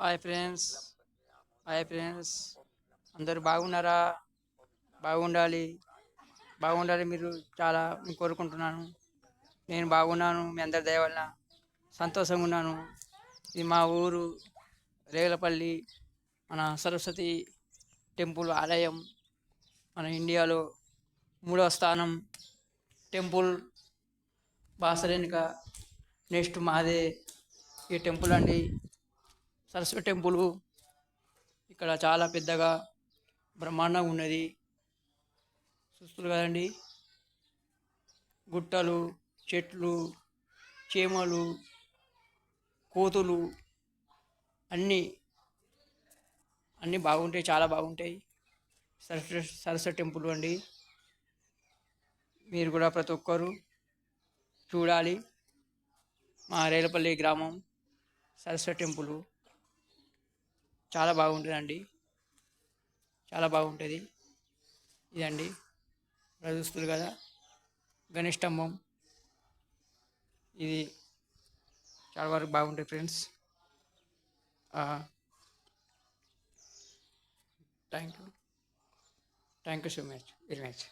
Hi friends. Hi friends. అందరూ బాగున్నారా? బాగుండాలి. బాగుండాలి మీరు చాలా కోరుకుంటున్నాను. నేను బాగున్నాను. మీ అందరి దయ వలన సంతోషంగా ఉన్నాను. ఇది మా ఊరు రేగులపల్లి. మన సరస్వతి టెంపుల్ ఆలయం. మన ఇండియాలో 3వ స్థానం టెంపుల్ బాసరేనిక. నెక్స్ట్ మాదే ఈ టెంపుల్ అండి, సరస్వతి టెంపుల్. ఇక్కడ చాలా పెద్దగా బ్రహ్మాండంగా ఉన్నది. చూస్తున్నారు కదండి, గుట్టలు, చెట్లు, చీమలు, కోతులు అన్నీ అన్నీ బాగుంటాయి, చాలా బాగుంటాయి. సరస్వతి టెంపుల్ అండి. మీరు కూడా ప్రతి ఒక్కరు చూడాలి. మా రేలపల్లి గ్రామం సరస్వతి టెంపుల్ చాలా బాగుంటుందండి, చాలా బాగుంటుంది. ఇదండి చూస్తున్నారు కదా, గణేష్ స్తంభం. ఇది చాలా వరకు బాగుంటుంది friends. Thank you so much, very much.